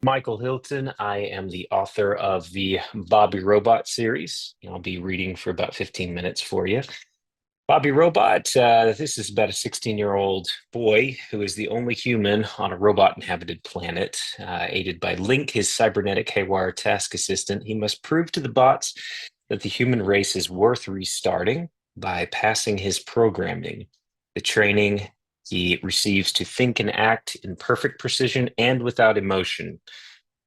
Michael Hilton. I am the author of the Bobby Robot series. I'll be reading for about 15 minutes for you. Bobby Robot, this is about a 16-year-old boy who is the only human on a robot-inhabited planet. Aided by Link, his cybernetic haywire task assistant, he must prove to the bots that the human race is worth restarting by passing his programming, the training he receives to think and act in perfect precision and without emotion.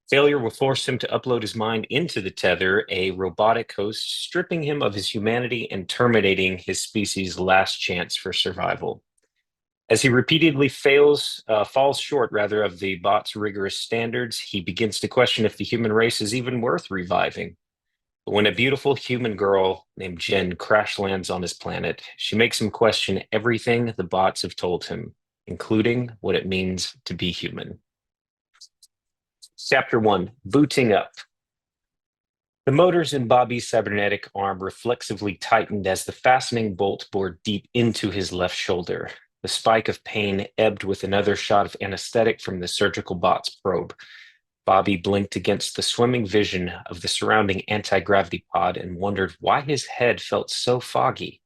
Failure will force him to upload his mind into the tether, a robotic host, stripping him of his humanity and terminating his species' last chance for survival. As he repeatedly falls short rather of the bot's rigorous standards, he begins to question if the human race is even worth reviving. But when a beautiful human girl named Jen crash lands on his planet, she makes him question everything the bots have told him, including what it means to be human. Chapter 1, Booting Up. The motors in Bobby's cybernetic arm reflexively tightened as the fastening bolt bored deep into his left shoulder. The spike of pain ebbed with another shot of anesthetic from the surgical bot's probe. Bobby blinked against the swimming vision of the surrounding anti-gravity pod and wondered why his head felt so foggy.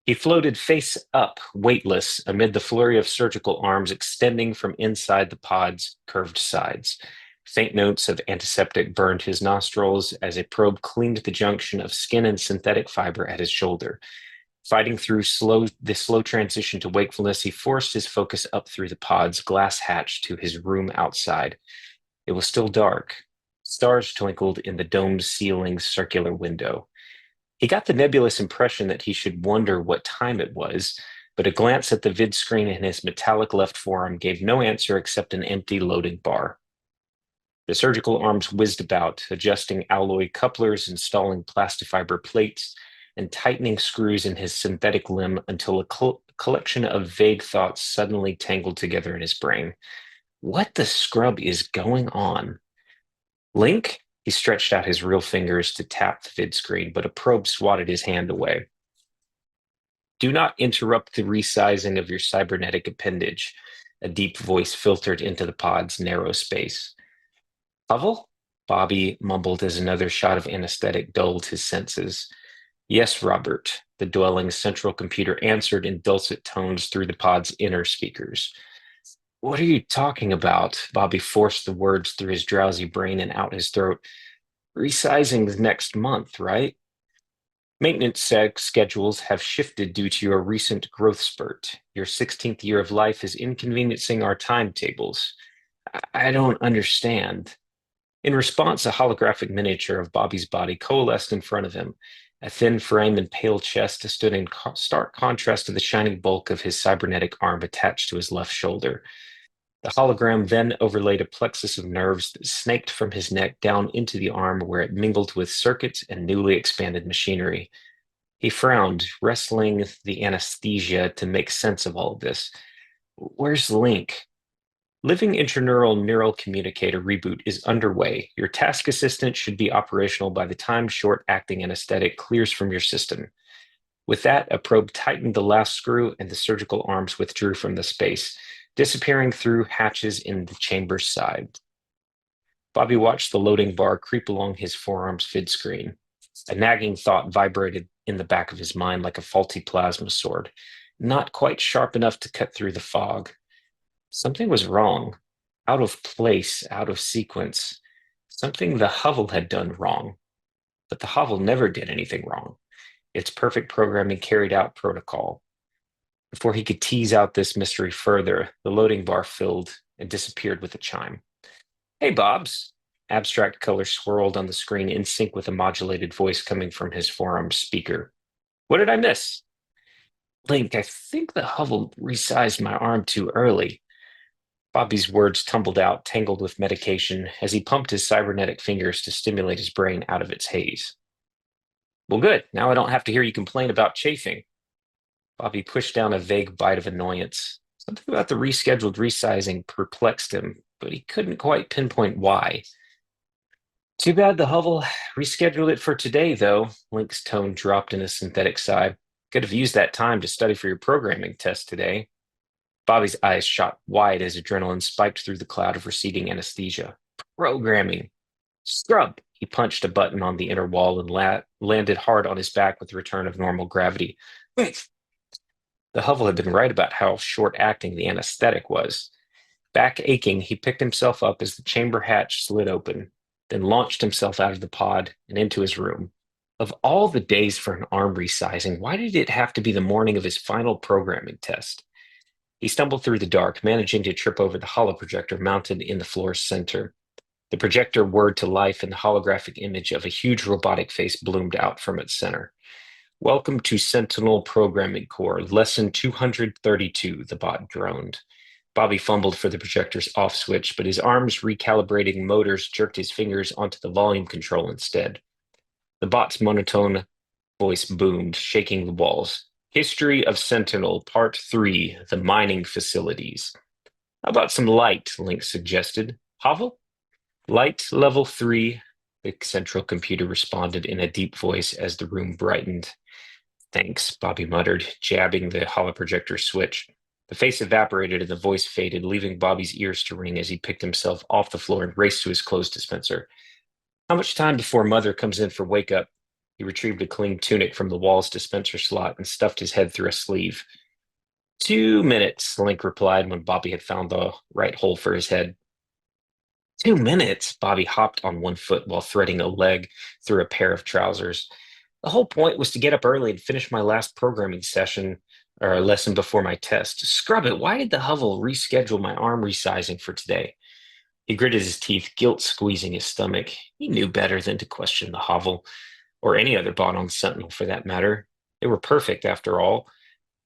He floated face up, weightless, amid the flurry of surgical arms extending from inside the pod's curved sides. Faint notes of antiseptic burned his nostrils as a probe cleaned the junction of skin and synthetic fiber at his shoulder. Fighting through the slow transition to wakefulness, he forced his focus up through the pod's glass hatch to his room outside. It was still dark. Stars twinkled in the domed ceiling's circular window. He got the nebulous impression that he should wonder what time it was, but a glance at the vid screen in his metallic left forearm gave no answer except an empty loading bar. The surgical arms whizzed about, adjusting alloy couplers, installing plastifiber plates, and tightening screws in his synthetic limb until a collection of vague thoughts suddenly tangled together in his brain. What the scrub is going on? Link? He stretched out his real fingers to tap the vid screen, but a probe swatted his hand away. Do not interrupt the resizing of your cybernetic appendage, a deep voice filtered into the pod's narrow space. Pavel? Bobby mumbled as another shot of anesthetic dulled his senses. Yes, Robert, the dwelling's central computer answered in dulcet tones through the pod's inner speakers. What are you talking about? Bobby forced the words through his drowsy brain and out his throat. Resizing's next month, right? Maintenance schedules have shifted due to your recent growth spurt. Your 16th year of life is inconveniencing our timetables. I don't understand. In response, a holographic miniature of Bobby's body coalesced in front of him. A thin frame and pale chest stood in stark contrast to the shining bulk of his cybernetic arm attached to his left shoulder. The hologram then overlaid a plexus of nerves that snaked from his neck down into the arm where it mingled with circuits and newly expanded machinery. He frowned, wrestling the anesthesia to make sense of all of this. Where's Link? Living Intraneural Neural Communicator reboot is underway. Your task assistant should be operational by the time short-acting anesthetic clears from your system. With that, a probe tightened the last screw and the surgical arms withdrew from the space, disappearing through hatches in the chamber's side. Bobby watched the loading bar creep along his forearm's vid screen. A nagging thought vibrated in the back of his mind like a faulty plasma sword, not quite sharp enough to cut through the fog. Something was wrong, out of place, out of sequence. Something the hovel had done wrong. But the hovel never did anything wrong. Its perfect programming carried out protocol. Before he could tease out this mystery further, the loading bar filled and disappeared with a chime. Hey, Bobs. Abstract color swirled on the screen in sync with a modulated voice coming from his forearm speaker. What did I miss? Link, I think the hovel resized my arm too early. Bobby's words tumbled out, tangled with medication, as he pumped his cybernetic fingers to stimulate his brain out of its haze. Well, good. Now I don't have to hear you complain about chafing. Bobby pushed down a vague bite of annoyance. Something about the rescheduled resizing perplexed him, but he couldn't quite pinpoint why. Too bad the hovel rescheduled it for today, though. Link's tone dropped in a synthetic sigh. Could have used that time to study for your programming test today. Bobby's eyes shot wide as adrenaline spiked through the cloud of receding anesthesia. Programming. Scrub. He punched a button on the inner wall and landed hard on his back with the return of normal gravity. The hovel had been right about how short acting the anesthetic was. Back aching, he picked himself up as the chamber hatch slid open, then launched himself out of the pod and into his room. Of all the days for an arm resizing, why did it have to be the morning of his final programming test? He stumbled through the dark, managing to trip over the holoprojector mounted in the floor's center. The projector whirred to life, and the holographic image of a huge robotic face bloomed out from its center. Welcome to Sentinel Programming Core, Lesson 232, the bot droned. Bobby fumbled for the projector's off switch, but his arms recalibrating motors jerked his fingers onto the volume control instead. The bot's monotone voice boomed, shaking the walls. History of Sentinel, Part 3, The Mining Facilities. How about some light, Link suggested. Hovel? Light level 3, the central computer responded in a deep voice as the room brightened. Thanks, Bobby muttered, jabbing the holoprojector switch. The face evaporated and the voice faded, leaving Bobby's ears to ring as he picked himself off the floor and raced to his clothes dispenser. How much time before Mother comes in for wake up? He retrieved a clean tunic from the wall's dispenser slot and stuffed his head through a sleeve. 2 minutes, Link replied when Bobby had found the right hole for his head. 2 minutes? Bobby hopped on one foot while threading a leg through a pair of trousers. The whole point was to get up early and finish my last programming session or lesson before my test. Scrub it. Why did the hovel reschedule my arm resizing for today? He gritted his teeth, guilt squeezing his stomach. He knew better than to question the hovel, or any other bot on Sentinel for that matter. They were perfect, after all.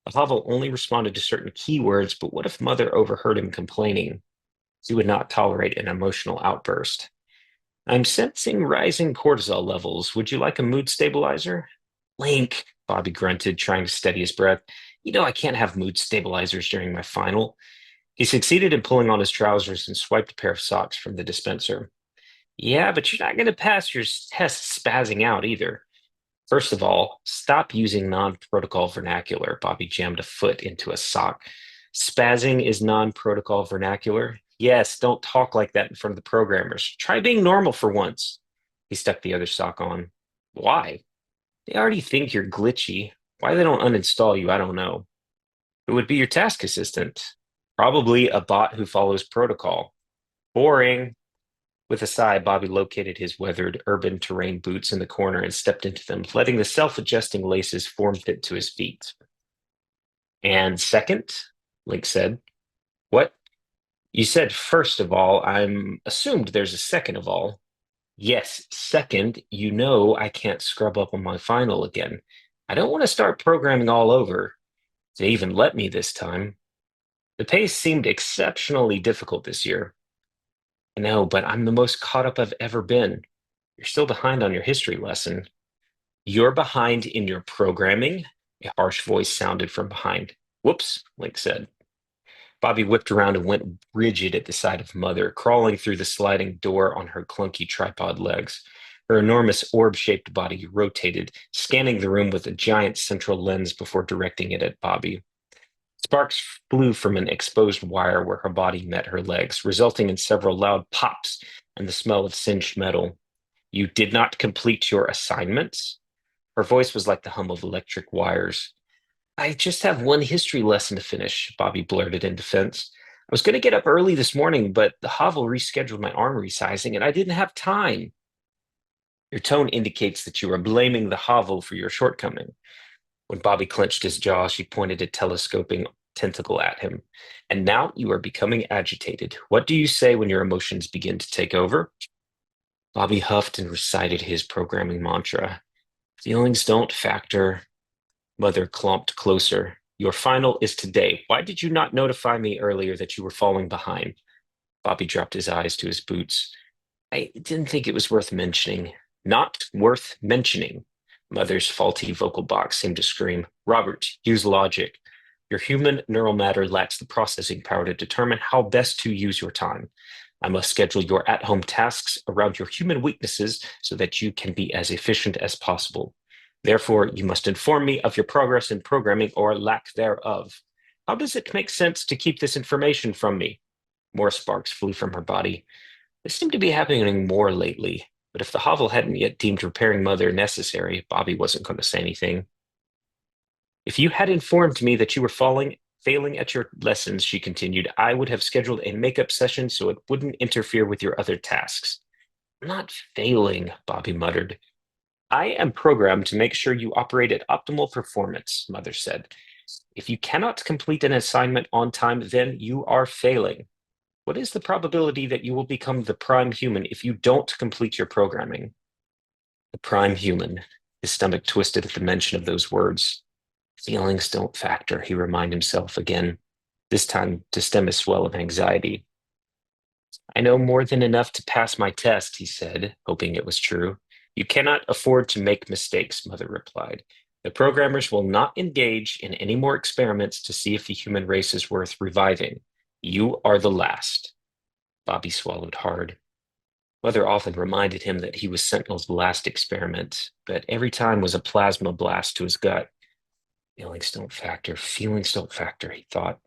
The hovel only responded to certain keywords, but what if Mother overheard him complaining? She would not tolerate an emotional outburst. I'm sensing rising cortisol levels. Would you like a mood stabilizer? Link, Bobby grunted, trying to steady his breath. You know I can't have mood stabilizers during my final. He succeeded in pulling on his trousers and swiped a pair of socks from the dispenser. Yeah, but you're not going to pass your test spazzing out either. First of all, stop using non-protocol vernacular. Bobby jammed a foot into a sock. Spazzing is non-protocol vernacular. Yes, don't talk like that in front of the programmers. Try being normal for once. He stuck the other sock on. Why? They already think you're glitchy. Why they don't uninstall you, I don't know. Who would be your task assistant? Probably a bot who follows protocol. Boring. With a sigh, Bobby located his weathered urban terrain boots in the corner and stepped into them, letting the self-adjusting laces form fit to his feet. And second, Link said. What? You said first of all. I'm assumed there's a second of all. Yes, second, you know I can't scrub up on my final again. I don't want to start programming all over. They even let me this time. The pace seemed exceptionally difficult this year. I know, but I'm the most caught up I've ever been. You're still behind on your history lesson. You're behind in your programming? A harsh voice sounded from behind. Whoops, Link said. Bobby whipped around and went rigid at the sight of Mother, crawling through the sliding door on her clunky tripod legs. Her enormous orb-shaped body rotated, scanning the room with a giant central lens before directing it at Bobby. Sparks flew from an exposed wire where her body met her legs, resulting in several loud pops and the smell of singed metal. You did not complete your assignments? Her voice was like the hum of electric wires. I just have one history lesson to finish, Bobby blurted in defense. I was going to get up early this morning, but the hovel rescheduled my arm resizing, and I didn't have time. Your tone indicates that you are blaming the hovel for your shortcoming. When Bobby clenched his jaw, she pointed a telescoping tentacle at him. And now you are becoming agitated. What do you say when your emotions begin to take over? Bobby huffed and recited his programming mantra. Feelings don't factor. Mother clomped closer. Your final is today. Why did you not notify me earlier that you were falling behind? Bobby dropped his eyes to his boots. I didn't think it was worth mentioning. Not worth mentioning. Mother's faulty vocal box seemed to scream. Robert, use logic. Your human neural matter lacks the processing power to determine how best to use your time. I must schedule your at-home tasks around your human weaknesses so that you can be as efficient as possible. Therefore, you must inform me of your progress in programming or lack thereof. How does it make sense to keep this information from me? More sparks flew from her body. This seemed to be happening more lately, but if the hovel hadn't yet deemed repairing Mother necessary, Bobby wasn't going to say anything. If you had informed me that you were failing at your lessons, she continued, I would have scheduled a makeup session so it wouldn't interfere with your other tasks. I'm not failing, Bobby muttered. I am programmed to make sure you operate at optimal performance, Mother said. If you cannot complete an assignment on time, then you are failing. What is the probability that you will become the prime human if you don't complete your programming? The prime human. His stomach twisted at the mention of those words. Feelings don't factor, he reminded himself again, this time to stem a swell of anxiety. I know more than enough to pass my test, he said, hoping it was true. You cannot afford to make mistakes, Mother replied. The programmers will not engage in any more experiments to see if the human race is worth reviving. You are the last. Bobby swallowed hard. Mother often reminded him that he was Sentinel's last experiment, but every time was a plasma blast to his gut. Feelings don't factor, he thought.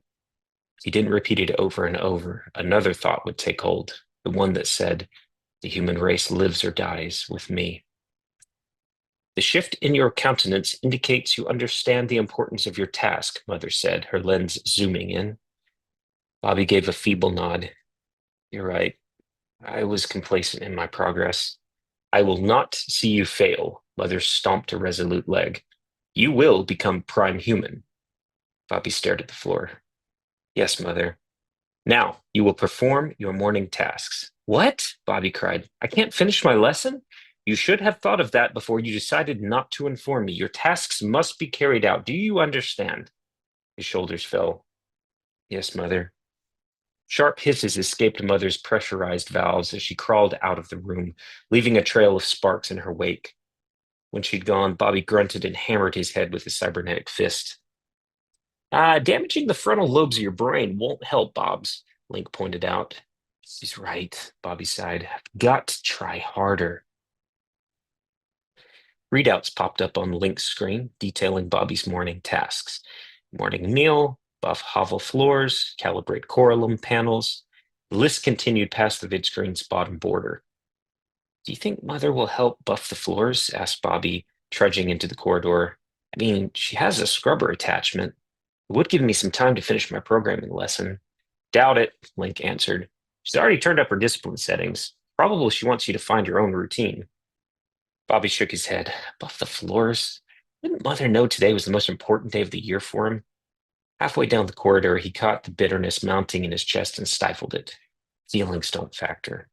He didn't repeat it over and over. Another thought would take hold, the one that said, the human race lives or dies with me. The shift in your countenance indicates you understand the importance of your task, Mother said, her lens zooming in. Bobby gave a feeble nod. You're right. I was complacent in my progress. I will not see you fail, Mother stomped a resolute leg. You will become prime human. Bobby stared at the floor. Yes, Mother. Now, you will perform your morning tasks. What? Bobby cried. I can't finish my lesson? You should have thought of that before you decided not to inform me. Your tasks must be carried out. Do you understand? His shoulders fell. Yes, Mother. Sharp hisses escaped Mother's pressurized valves as she crawled out of the room, leaving a trail of sparks in her wake. When she'd gone, Bobby grunted and hammered his head with his cybernetic fist. Damaging the frontal lobes of your brain won't help, Bobs, Link pointed out. She's right, Bobby sighed. I've got to try harder. Readouts popped up on Link's screen, detailing Bobby's morning tasks. Morning meal, buff hovel floors, calibrate coralum panels. The list continued past the vidscreen's bottom border. Do you think Mother will help buff the floors? Asked Bobby, trudging into the corridor. I mean, she has a scrubber attachment. It would give me some time to finish my programming lesson. Doubt it, Link answered. She's already turned up her discipline settings. Probably she wants you to find your own routine. Bobby shook his head. Buff the floors? Didn't Mother know today was the most important day of the year for him? Halfway down the corridor, he caught the bitterness mounting in his chest and stifled it. Feelings don't factor.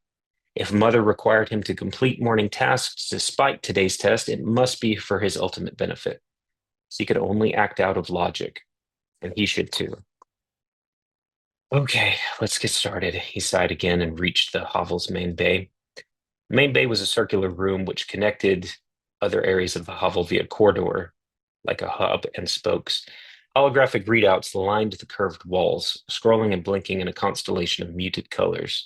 If Mother required him to complete morning tasks despite today's test, it must be for his ultimate benefit. He could only act out of logic, and he should too. Okay, let's get started, he sighed again and reached the hovel's main bay. The main bay was a circular room which connected other areas of the hovel via corridor, like a hub and spokes. Holographic readouts lined the curved walls, scrolling and blinking in a constellation of muted colors.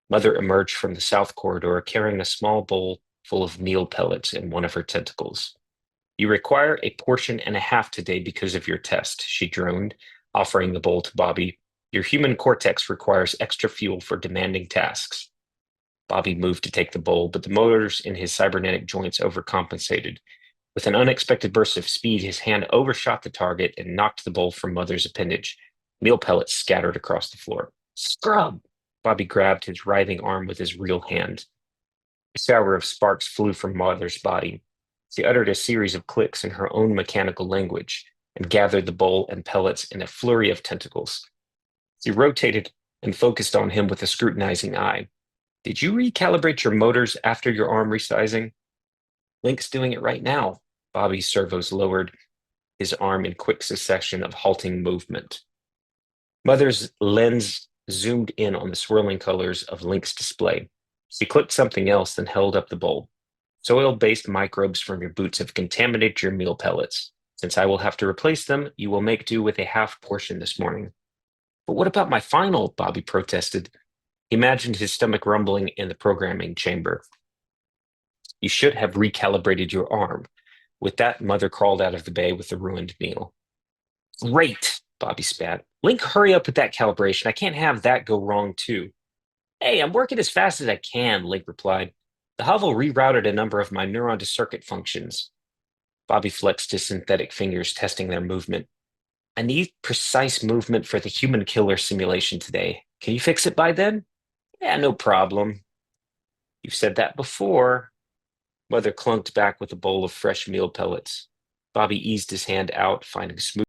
Mother emerged from the south corridor carrying a small bowl full of meal pellets in one of her tentacles. You require a portion and a half today because of your test, she droned, offering the bowl to Bobby. Your human cortex requires extra fuel for demanding tasks. Bobby moved to take the bowl, but the motors in his cybernetic joints overcompensated. With an unexpected burst of speed, his hand overshot the target and knocked the bowl from Mother's appendage. Meal pellets scattered across the floor. Scrub! Bobby grabbed his writhing arm with his real hand. A shower of sparks flew from Mother's body. She uttered a series of clicks in her own mechanical language and gathered the bowl and pellets in a flurry of tentacles. She rotated and focused on him with a scrutinizing eye. Did you recalibrate your motors after your arm resizing? Link's doing it right now. Bobby's servos lowered, his arm in quick succession of halting movement. Mother's lens zoomed in on the swirling colors of Link's display. She clicked something else, then held up the bowl. Soil-based microbes from your boots have contaminated your meal pellets. Since I will have to replace them, you will make do with a half portion this morning. But what about my final? Bobby protested. He imagined his stomach rumbling in the programming chamber. You should have recalibrated your arm. With that, Mother crawled out of the bay with the ruined meal. Great, Bobby spat. Link, hurry up with that calibration. I can't have that go wrong, too. Hey, I'm working as fast as I can, Link replied. The hovel rerouted a number of my neuron to circuit functions. Bobby flexed his synthetic fingers, testing their movement. I need precise movement for the human killer simulation today. Can you fix it by then? Yeah, no problem. You've said that before. Mother clunked back with a bowl of fresh meal pellets. Bobby eased his hand out, finding smooth